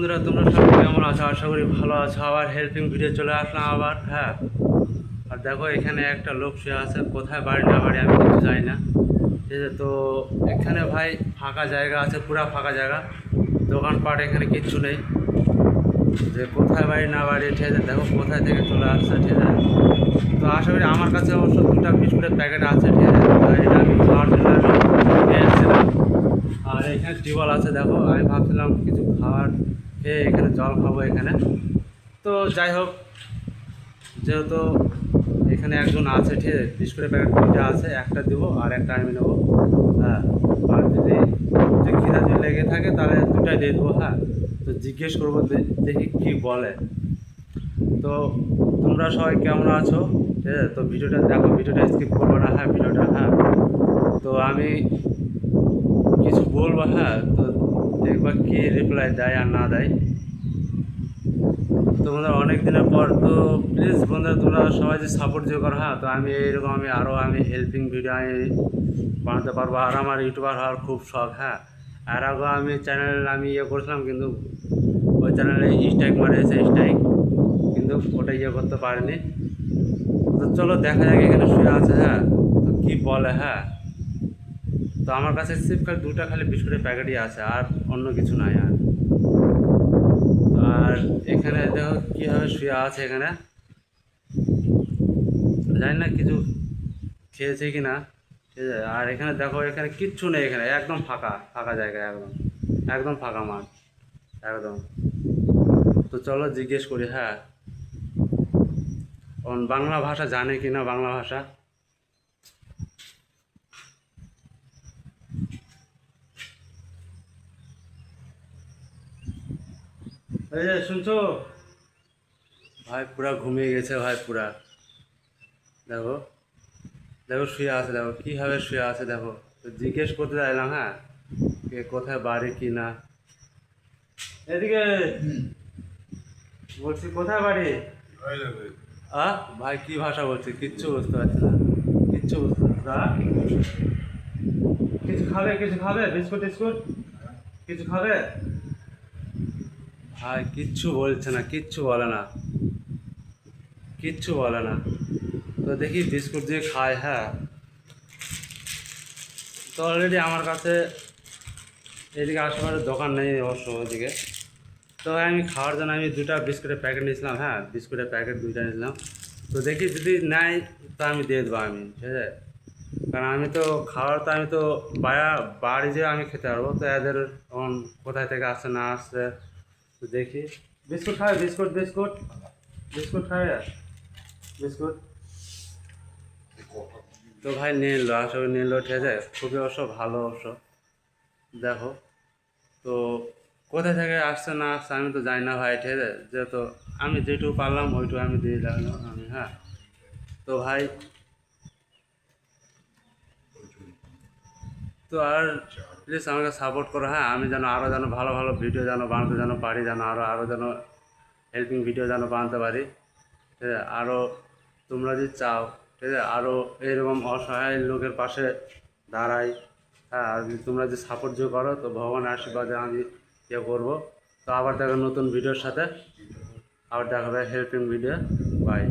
বন্ধুরা, তোমরা সবাই কেমন আছো? আশা করি ভালো আছো। আবার হেল্পিং ভিডিও চলে আসলাম আবার। হ্যাঁ, আর দেখো এখানে একটা লোক শুয়ে আছে, কোথায় বাড়ি না বাড়ি আমি কিছু জানি না। ঠিক আছে, তো এখানে ভাই ফাঁকা জায়গা আছে, পুরা ফাঁকা জায়গা, দোকানপাট এখানে কিচ্ছু নেই। যে কোথায় বাড়ি না বাড়ি, ঠিক আছে, দেখো কোথায় থেকে চলে আসছে। ঠিক আছে, তো আশা করি আমার কাছে অবশ্য দুটা বিস্কুটের প্যাকেট আছে। ঠিক আছে, তো এটা আমি খাওয়ার জন্য আমি নিয়ে এসেছিলাম। আর এখানে টিউবওয়েল আছে, দেখো আমি ভাবছিলাম কিছু খাবার খেয়ে এখানে জল খাবো এখানে। তো যাই হোক, যেহেতু এখানে একজন আছে, ঠিক আছে, বিস্কুটের প্যাকেট দুইটা আছে, একটা দেবো আর একটা আমি নেবো। হ্যাঁ, আর যদি খিদা যদি লেগে থাকে তাহলে দুটাই দিয়ে দেবো। হ্যাঁ, তো জিজ্ঞেস করবো, দেখি কি বলে। তো তোমরা সবাই কেমন আছো? ঠিক আছে, তো ভিডিওটা দেখো, ভিডিওটা স্কিপ করবো না। হ্যাঁ, ভিডিওটা, হ্যাঁ, তো আমি কিছু বলবো। হ্যাঁ, তো দেখবা কি রিপ্লাই দেয় আর না দেয়। তো বন্ধুরা, অনেক দিনের পর, তো প্লিজ বন্ধুরা তোমরা সবাই যে সাপোর্ট যে করো। হ্যাঁ, তো আমি এইরকম আমি হেল্পিং ভিডিও আমি বানাতে পারবো। আর আমার ইউটিউবার হওয়ার খুব শখ। হ্যাঁ, আর আগে আমি চ্যানেল করেছিলাম, কিন্তু ওই চ্যানেলে স্ট্রাইক মারিয়েছে, স্ট্রাইক, কিন্তু ওটা করতে পারিনি। তো চলো দেখা যাক, এখানে শুয়ে আছে। হ্যাঁ, তো কী বলে। হ্যাঁ, তো আমার কাছে সির্ফ খালি দুটা খালি বিস্কুটের প্যাকেটই আছে, আর অন্য কিছু নাই। আর এখানে দেখো কীভাবে শুয়ে আছে এখানে, জানি না কিছু খেয়েছে কি না। ঠিক আছে, আর এখানে দেখো এখানে কিচ্ছু নেই, এখানে একদম ফাঁকা ফাঁকা জায়গা, একদম একদম ফাঁকা মাঠ একদম। তো চলো জিজ্ঞেস করি। হ্যাঁ, বাংলা ভাষা জানে কি না, বাংলা ভাষা। এই যে শুনছো ভাই, পুরা ঘুমিয়ে গেছে ভাই, পুরা। দেখো দেখো শুয়ে আছে, দেখো কীভাবে শুয়ে আছে, দেখো। তো জিজ্ঞেস করতে চাইলাম, হ্যাঁ, কে কোথায় বাড়ি কি না। এদিকে বলছি, কোথায় বাড়ি? ভাই কি ভাষা বলছি কিচ্ছু বুঝতে পারছি না, কিচ্ছু বুঝতে পারছি না। কিছু খাবে, কিছু খাবে, বিস্কুট টিস্কুট কিছু খাবে? ভাই কিচ্ছু বলছে না, কিচ্ছু বলে না, কিচ্ছু বলে না। তো দেখি বিস্কুট দিয়ে খায়। হ্যাঁ, তো অলরেডি আমার কাছে এদিকে আশেপাশে দোকান নেই অবশ্য ওইদিকে। তো আমি খাওয়ার জন্য আমি দুটা বিস্কুটের প্যাকেট নিয়েছিলাম। হ্যাঁ, বিস্কুটের প্যাকেট দুইটা নিয়েছিলাম। তো দেখি যদি নেয় তো আমি দিয়ে দেবো আমি, ঠিক আছে। কারণ আমি তো খাওয়ার, তো আমি তো বাড়ি যেয়ে আমি খেতে পারবো। তো এদের কোথায় থেকে আসছে না আসছে, তো দেখি। বিস্কুট খাবে, বিস্কুট বিস্কুট বিস্কুট খাবে, বিস্কুট। তো ভাই নিয়ে নিলো, আসলে নিয়ে নিলো, ঠিক আছে, খুবই অবশ্য ভালো অবশ্য। দেখো, তো কোথা থেকে আসছে না আসছে আমি তো জানি না ভাই, ঠিক আছে, যেহেতু আমি যেটুকু পারলাম ওইটুকু আমি দিয়ে দিলাম আমি। হ্যাঁ, তো ভাই, তো আর প্লিজ আমাকে সাপোর্ট করো। হ্যাঁ, আমি যেন আরও যেন ভালো ভালো ভিডিও যেন বানাতে যেন পারি, যেন আরও আরও যেন হেল্পিং ভিডিও যেন বানাতে পারি। ঠিক আছে, আরও তোমরা যদি চাও, ঠিক আছে, আরও এইরকম অসহায় লোকের পাশে দাঁড়াই। হ্যাঁ, আর যদি তোমরা যদি সাপোর্ট যে করো, তো ভগবানের আশীর্বাদে আমি করবো। তো আবার দেখো নতুন ভিডিওর সাথে, আবার দেখা হবে হেল্পিং ভিডিও। বাই।